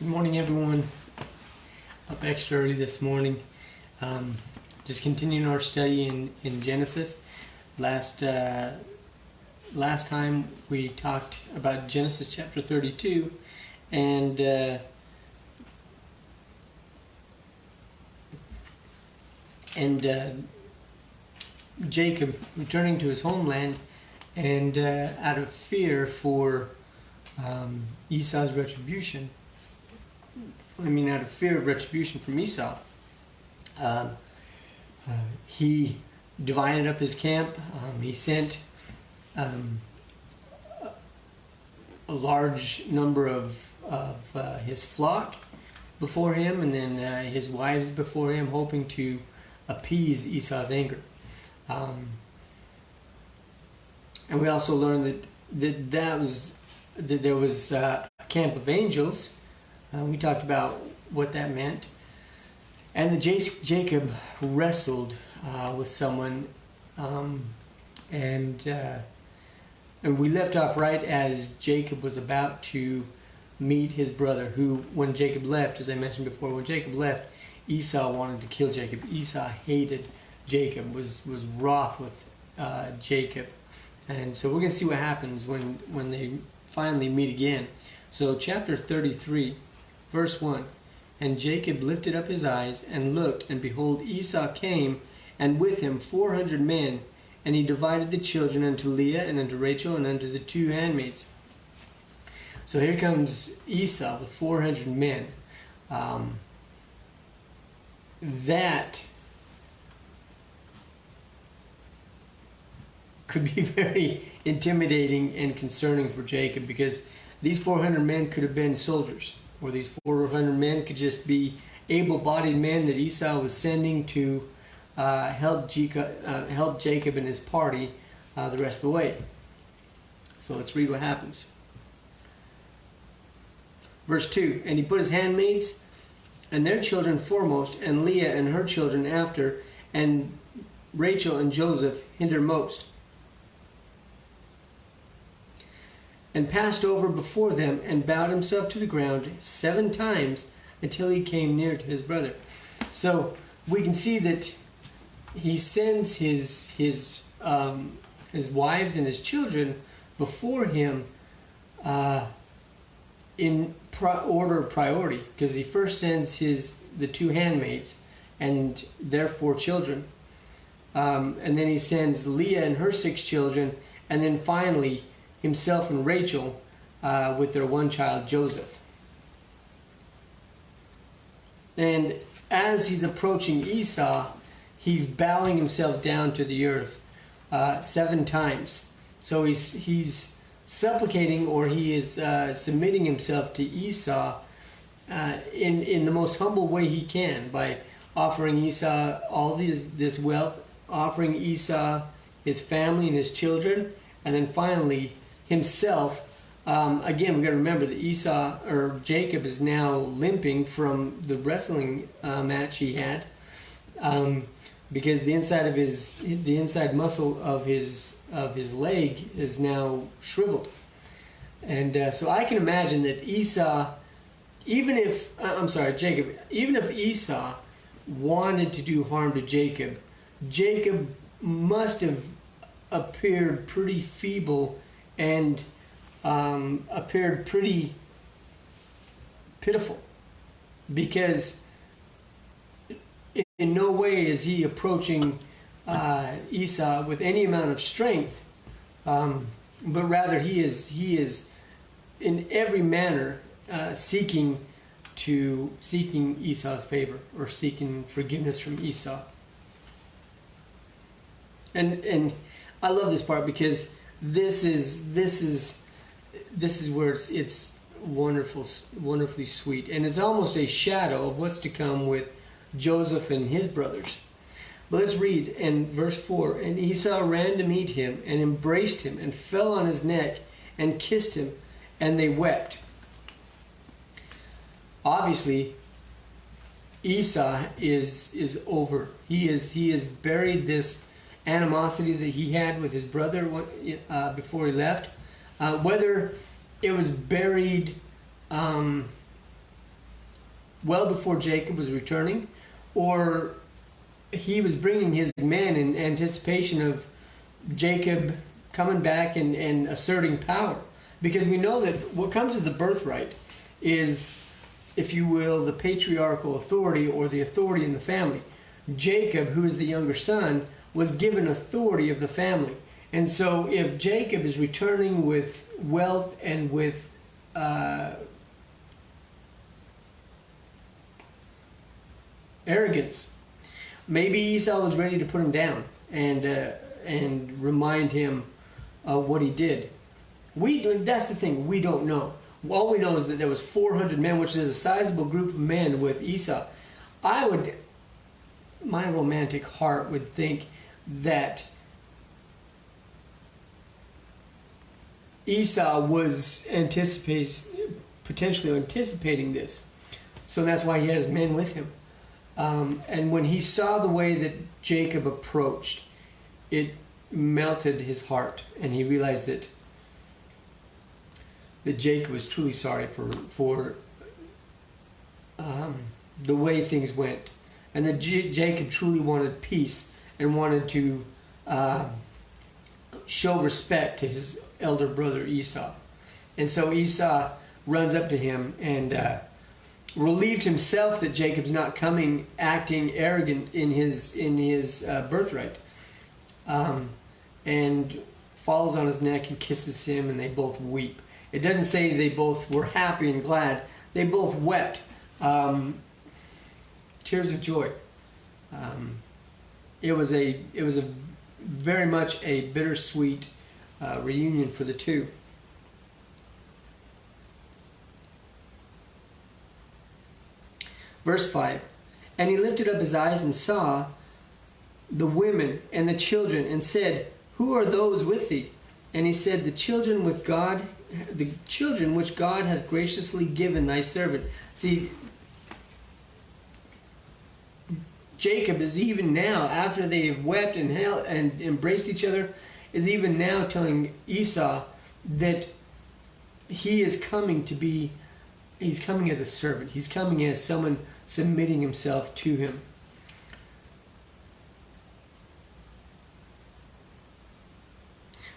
Good morning, everyone. Up extra early this morning. Just continuing our study in Genesis. Last time we talked about Genesis chapter 32, and Jacob returning to his homeland, and out of fear for Esau's retribution. Out of fear of retribution from Esau, he divided up his camp. He sent a large number of his flock before him, and then his wives before him, hoping to appease Esau's anger. And we also learned that there was a camp of angels. We talked about what that meant. And Jacob wrestled with someone, and we left off right as Jacob was about to meet his brother, who, when Jacob left, as I mentioned before, when Jacob left, Esau wanted to kill Jacob. Esau hated Jacob, was wroth with Jacob. And so we're going to see what happens when they finally meet again. So chapter 33, verse 1. And Jacob lifted up his eyes and looked, and behold, Esau came, and with him 400 men. And he divided the children unto Leah, and unto Rachel, and unto the two handmaids. So here comes Esau with 400 men. That could be very intimidating and concerning for Jacob, because these 400 men could have been soldiers, or these 400 men could just be able-bodied men that Esau was sending to help Jacob and his party the rest of the way. So let's read what happens. Verse 2, and he put his handmaids and their children foremost, and Leah and her children after, and Rachel and Joseph hindermost, and passed over before them, and bowed himself to the ground 7 times until he came near to his brother. So we can see that he sends his wives and his children before him in order of priority, because he first sends the 2 handmaids and their 4 children, and then he sends Leah and her 6 children, and then finally himself and Rachel with their 1 child, Joseph. And as he's approaching Esau, he's bowing himself down to the earth 7 times. So he's supplicating, or he is submitting himself to Esau in the most humble way he can, by offering Esau all this wealth, offering Esau his family and his children, and then finally himself. Again, we got to remember that Jacob is now limping from the wrestling match he had, because the inside muscle of his leg is now shriveled, and so I can imagine that Jacob, even if Esau wanted to do harm to Jacob, Jacob must have appeared pretty feeble and appeared pretty pitiful, because in no way is he approaching Esau with any amount of strength, but rather he is in every manner seeking Esau's favor, or seeking forgiveness from Esau. And I love this part, because this is where it's wonderfully sweet, and it's almost a shadow of what's to come with Joseph and his brothers. But let's read in verse 4. And Esau ran to meet him, and embraced him, and fell on his neck, and kissed him, and they wept. Obviously, Esau is over. He has buried this animosity that he had with his brother before he left. Whether it was buried well before Jacob was returning, or he was bringing his men in anticipation of Jacob coming back and asserting power. Because we know that what comes with the birthright is, if you will, the patriarchal authority or the authority in the family. Jacob, who is the younger son, was given authority of the family. And so if Jacob is returning with wealth and with arrogance, maybe Esau was ready to put him down and remind him of what he did. That's the thing, we don't know. All we know is that there was 400 men, which is a sizable group of men with Esau. My romantic heart would think that Esau was potentially anticipating this. So that's why he had his men with him. And when he saw the way that Jacob approached, it melted his heart, and he realized that Jacob was truly sorry for the way things went, and that Jacob truly wanted peace and wanted to show respect to his elder brother Esau. And so Esau runs up to him and relieved himself that Jacob's not coming acting arrogant in his birthright, and falls on his neck and kisses him, and they both weep. It doesn't say they both were happy and glad. They both wept. Tears of joy. It was a very much a bittersweet reunion for the two. Verse 5. And he lifted up his eyes and saw the women and the children, and said, Who are those with thee? And he said, the children which God hath graciously given thy servant. See, Jacob is even now, after they have wept and held and embraced each other, is even now telling Esau that he is coming to be, he's coming as a servant. He's coming as someone submitting himself to him.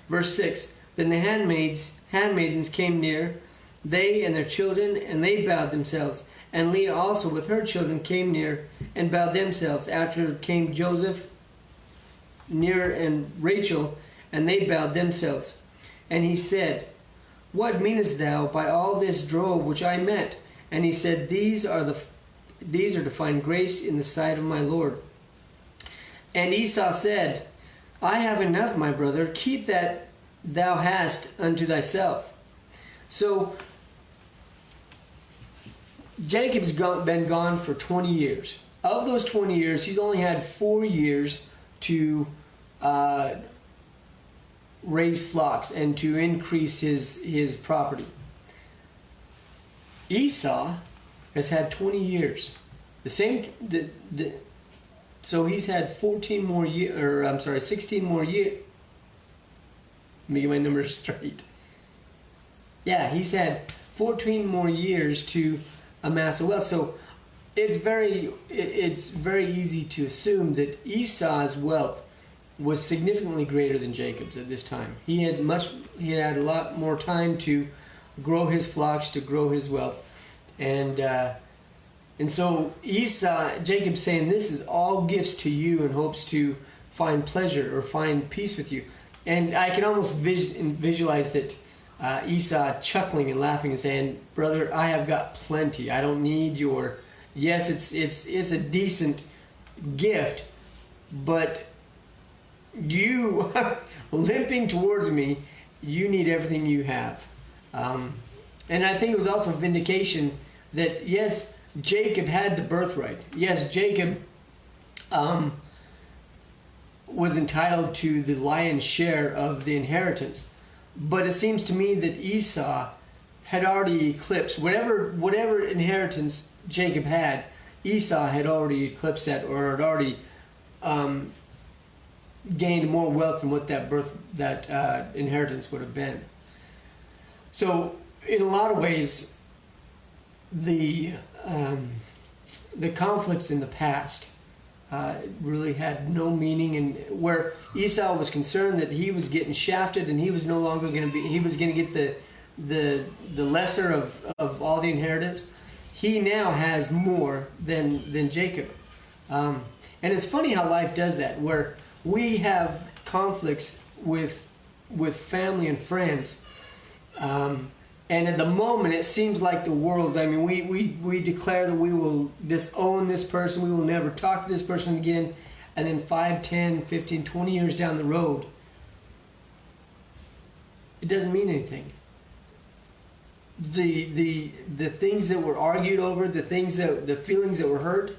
Verse 6. Then the handmaidens came near, they and their children, and they bowed themselves. And Leah also with her children came near and bowed themselves. After came Joseph near and Rachel, and they bowed themselves. And he said, What meanest thou by all this drove which I met? And he said, These are to find grace in the sight of my Lord. And Esau said, I have enough, my brother. Keep that thou hast unto thyself. So Jacob's been gone for 20 years. Of those 20 years, he's only had 4 years to raise flocks and to increase his property. Esau has had 20 years. So he's had 16 more years. Let me get my numbers straight. Yeah, he's had 14 more years to amass a wealth. So it's very easy to assume that Esau's wealth was significantly greater than Jacob's at this time. He had a lot more time to grow his flocks, to grow his wealth, and so Jacob's saying, this is all gifts to you, and hopes to find pleasure or find peace with you. And I can almost visualize that Esau chuckling and laughing and saying, brother, I have got plenty. I don't need your... Yes, it's a decent gift, but you limping towards me, you need everything you have. And I think it was also vindication that, yes, Jacob had the birthright. Yes, Jacob was entitled to the lion's share of the inheritance. But it seems to me that Esau had already eclipsed whatever inheritance Jacob had. Esau had already eclipsed that, or had already gained more wealth than what that inheritance would have been. So, in a lot of ways, the the conflicts in the past really had no meaning, and where Esau was concerned that he was getting shafted and he was no longer going to be, he was going to get the lesser of all the inheritance. He now has more than Jacob. And it's funny how life does that, where we have conflicts with family and friends. And at the moment, it seems like the world, I mean, we declare that we will disown this person, we will never talk to this person again, and then 5, 10, 15, 20 years down the road, it doesn't mean anything. The things that were argued over, the feelings that were hurt,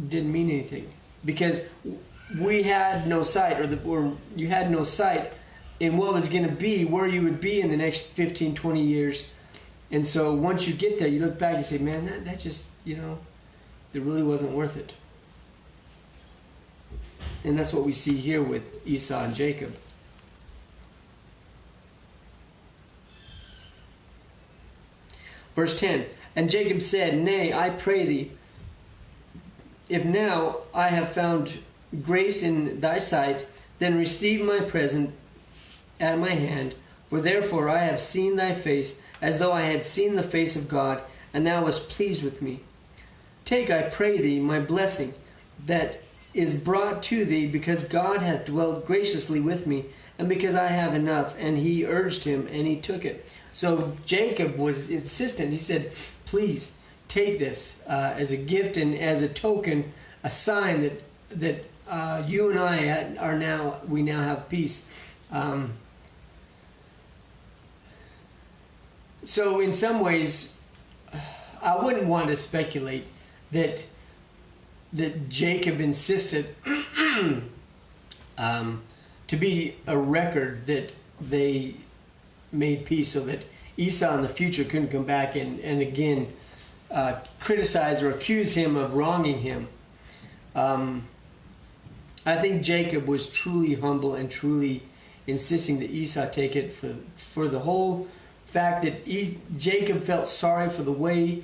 didn't mean anything, because we had no sight, or you had no sight in what was going to be, where you would be in the next 15, 20 years. And so once you get there, you look back and say, man, that just, it really wasn't worth it. And that's what we see here with Esau and Jacob. Verse 10, and Jacob said, nay, I pray thee, if now I have found grace in thy sight, then receive my present at my hand, for therefore I have seen thy face, as though I had seen the face of God, and thou wast pleased with me. Take, I pray thee, my blessing, that is brought to thee, because God hath dwelt graciously with me, and because I have enough. And he urged him, and he took it. So Jacob was insistent. He said, please, take this as a gift and as a token, a sign that you and I we now have peace. So in some ways, I wouldn't want to speculate that Jacob insisted to be a record that they made peace, so that Esau in the future couldn't come back and again criticize or accuse him of wronging him. I think Jacob was truly humble and truly insisting that Esau take it for the whole fact that Jacob felt sorry for the way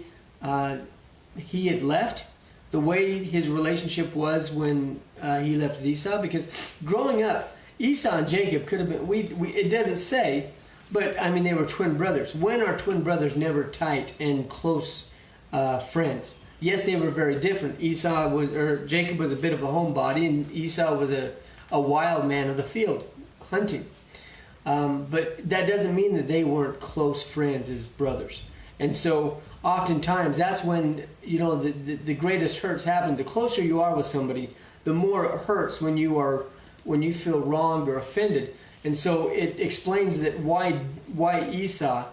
he had left, the way his relationship was when he left with Esau. Because growing up, Esau and Jacob could have been, it doesn't say, but I mean, they were twin brothers. When are twin brothers never tight and close friends? Yes, they were very different. Jacob was a bit of a homebody, and Esau was a wild man of the field, hunting. But that doesn't mean that they weren't close friends as brothers. And so oftentimes that's when, the greatest hurts happen. The closer you are with somebody, the more it hurts when you feel wronged or offended. And so it explains that why Esau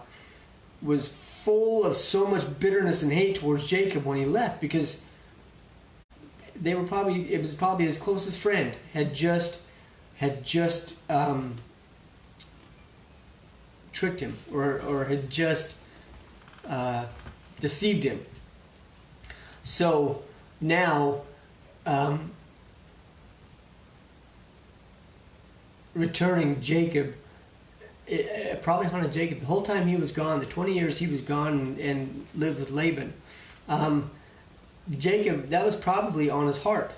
was full of so much bitterness and hate towards Jacob when he left, because it was probably his closest friend had just tricked him or had just deceived him. So now returning Jacob, it probably haunted Jacob the whole time he was gone, the 20 years he was gone and lived with Laban. Jacob, that was probably on his heart,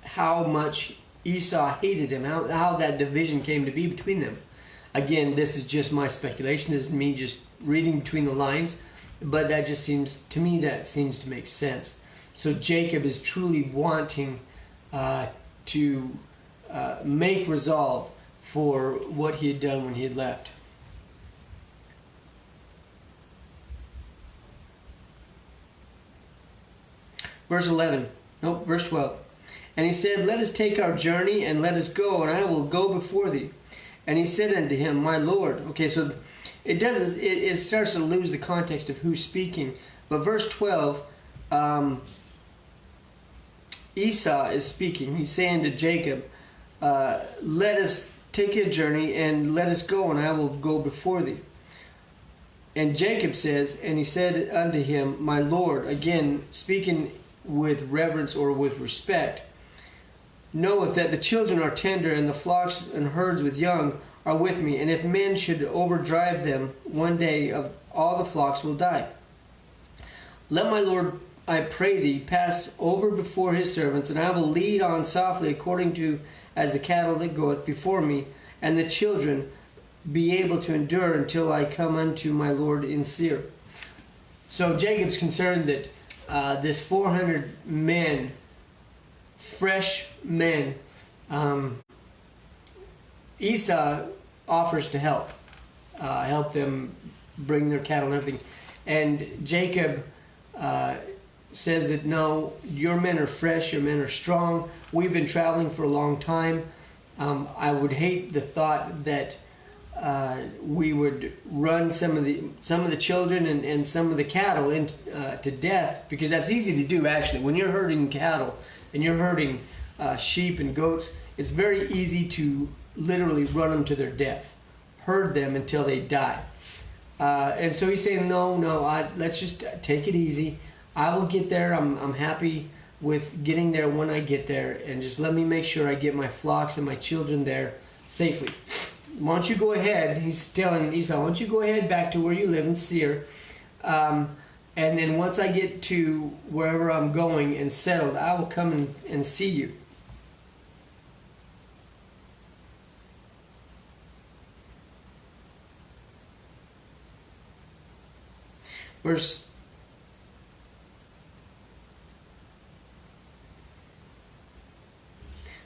how much Esau hated him, how that division came to be between them. Again, this is just my speculation. This is me just reading between the lines, but that seems to make sense. So Jacob is truly wanting to make resolve for what he had done when he had left. Verse 12. And he said, let us take our journey, and let us go, and I will go before thee. And he said unto him, my Lord. Okay, so it starts to lose the context of who's speaking. But verse 12, Esau is speaking. He's saying to Jacob, let us take a journey, and let us go, and I will go before thee. And Jacob says, and he said unto him, my Lord, again, speaking with reverence or with respect, knoweth that the children are tender, and the flocks and herds with young are with me. And if men should overdrive them, one day of all the flocks will die. Let my Lord I pray thee, pass over before his servants, and I will lead on softly according to as the cattle that goeth before me, and the children be able to endure until I come unto my Lord in Seir. So Jacob's concerned that this 400 men, fresh men, Esau offers to help them bring their cattle and everything. And Jacob says that, no, your men are fresh, your men are strong. We've been traveling for a long time. I would hate the thought that we would run some of the children and some of the cattle to death, because that's easy to do actually. When you're herding cattle and you're herding sheep and goats, it's very easy to literally run them to their death, herd them until they die. And so he's saying, no, let's just take it easy. I will get there. I'm happy with getting there when I get there, and just let me make sure I get my flocks and my children there safely. Why don't you go ahead? He's telling Esau, why don't you go ahead back to where you live in Seir, and then once I get to wherever I'm going and settled, I will come and see you. Verse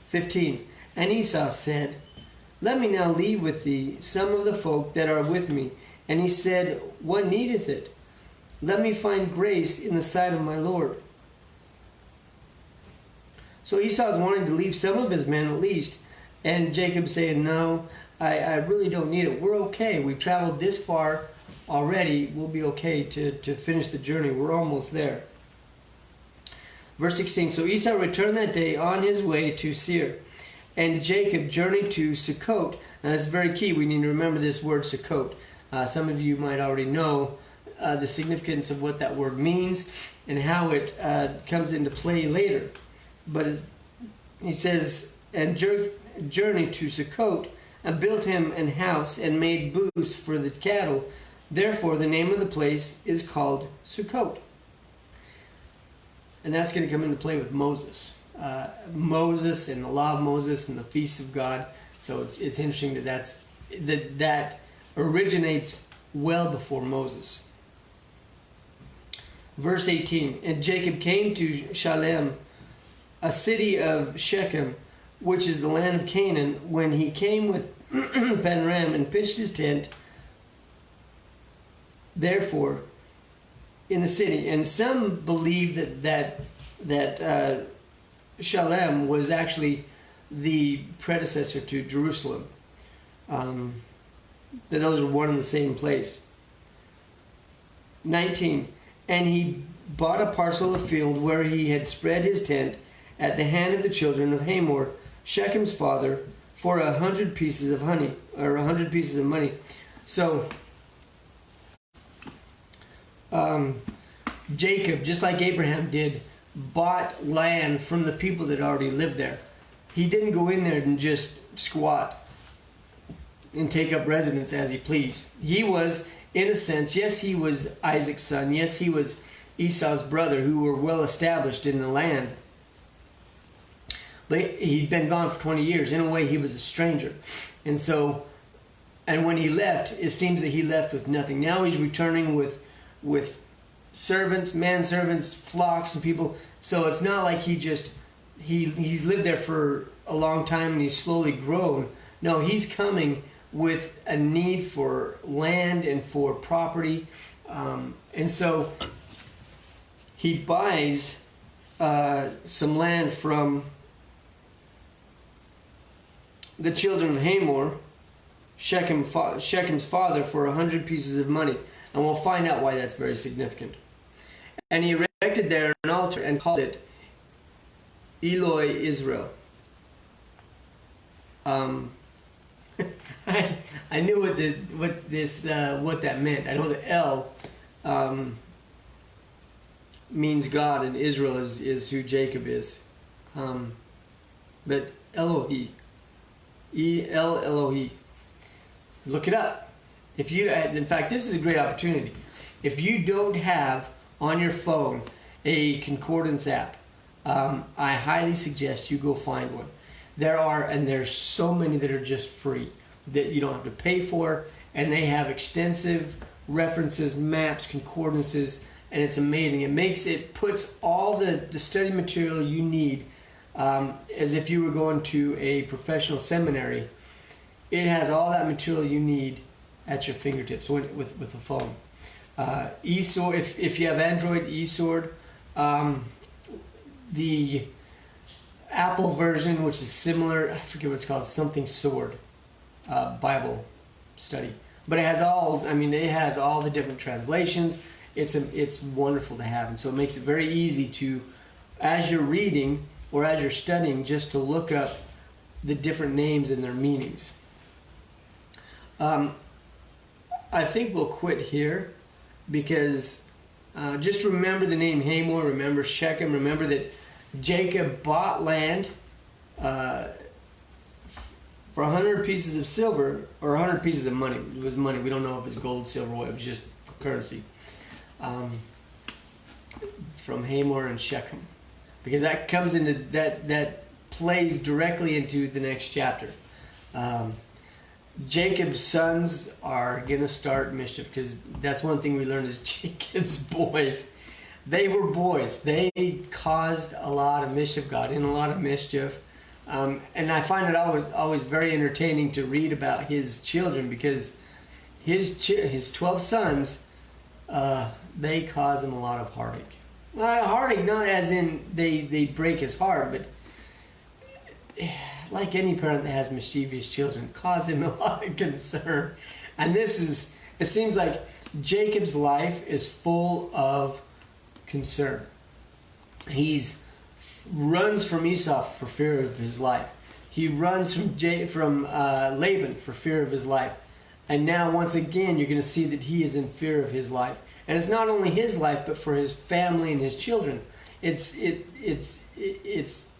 15. And Esau said, let me now leave with thee some of the folk that are with me. And he said, what needeth it? Let me find grace in the sight of my Lord. So Esau's wanting to leave some of his men at least. And Jacob saying, no, I really don't need it. We're okay. We've traveled this far already. We'll be okay to finish the journey. We're almost there. Verse 16. So Esau returned that day on his way to Seir. And Jacob journeyed to Sukkot. Now that's very key. We need to remember this word Sukkot. Some of you might already know the significance of what that word means and how it comes into play later. But he says, and journeyed to Sukkot, and built him an house, and made booths for the cattle. Therefore the name of the place is called Sukkot. And that's going to come into play with Moses. Moses and the law of Moses and the feasts of God. So it's interesting that originates well before Moses. Verse 18. And Jacob came to Shalem, a city of Shechem, which is the land of Canaan, when he came with Penram and pitched his tent, therefore, in the city. And some believe that Shalem was actually the predecessor to Jerusalem. That those were one and the same place. 19. And he bought a parcel of field where he had spread his tent at the hand of the children of Hamor, Shechem's father, for 100 pieces of honey, or 100 pieces of money. So Jacob, just like Abraham did, bought land from the people that already lived there. He didn't go in there and just squat and take up residence as he pleased. He was, in a sense, yes, he was Isaac's son. Yes, he was Esau's brother, who were well established in the land. But he'd been gone for 20 years. In a way, he was a stranger. And so, and when he left, it seems that he left with nothing. Now he's returning with servants, manservants, flocks, and people. So it's not like he's lived there for a long time and he's slowly grown. No, he's coming with a need for land and for property. And so he buys some land from the children of Hamor, Shechem's father, for 100 pieces of money. And we'll find out why that's very significant. And he erected there an altar and called it Eloi Israel. I knew what that meant. I know that El means God, and Israel is who Jacob is. But Elohi, El Elohi. Look it up. In fact, this is a great opportunity. If you don't have on your phone a concordance app. I highly suggest you go find one. There's so many that are just free that you don't have to pay for, and they have extensive references, maps, concordances, and it's amazing. It puts all the study material you need as if you were going to a professional seminary. It has all that material you need at your fingertips with the phone. eSword, if you have Android, eSword. The Apple version, which is similar, I forget what it's called, something Sword, Bible study. But it has all the different translations. It's wonderful to have, and so it makes it very easy to, as you're reading or as you're studying, just to look up the different names and their meanings. I think we'll quit here because just remember the name Hamor, remember Shechem, remember that Jacob bought land for 100 pieces of silver, or 100 pieces of money. It was money. We don't know if it's gold, silver, what. It was just currency. From Hamor and Shechem. Because that comes into, that plays directly into the next chapter. Jacob's sons are going to start mischief, because that's one thing we learned is Jacob's boys. They were boys. They caused a lot of mischief, got in a lot of mischief. And I find it always very entertaining to read about his children, because his 12 sons, they cause him a lot of heartache. Well, heartache, not as in they break his heart, but like any parent that has mischievous children, cause him a lot of concern. And it seems like Jacob's life is full of concern. He runs from Esau for fear of his life. He runs from Laban for fear of his life. And now, once again, you're going to see that he is in fear of his life. And it's not only his life, but for his family and his children. It's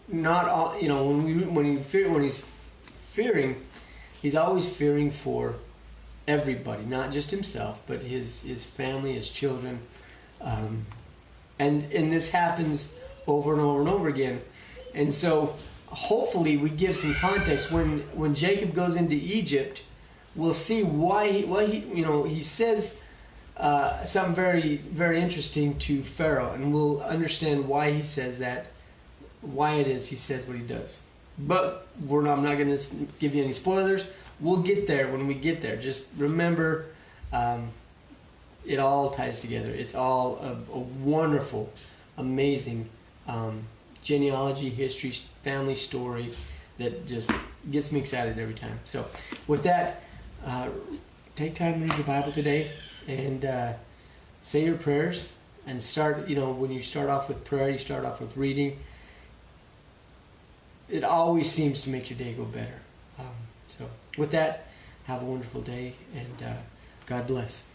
not all, when he's fearing, he's always fearing for everybody, not just himself, but his family, his children. And this happens over and over and over again. And so hopefully we give some context. When Jacob goes into Egypt, we'll see why he says something very, very interesting to Pharaoh, and we'll understand why he says that, why it is he says what he does. But I'm not going to give you any spoilers. We'll get there when we get there. Just remember, it all ties together. It's all a wonderful, amazing genealogy, history, family story that just gets me excited every time. So with that, take time to read your Bible today, and say your prayers, and start, when you start off with prayer, you start off with reading. It always seems to make your day go better. So with that, have a wonderful day, and God bless.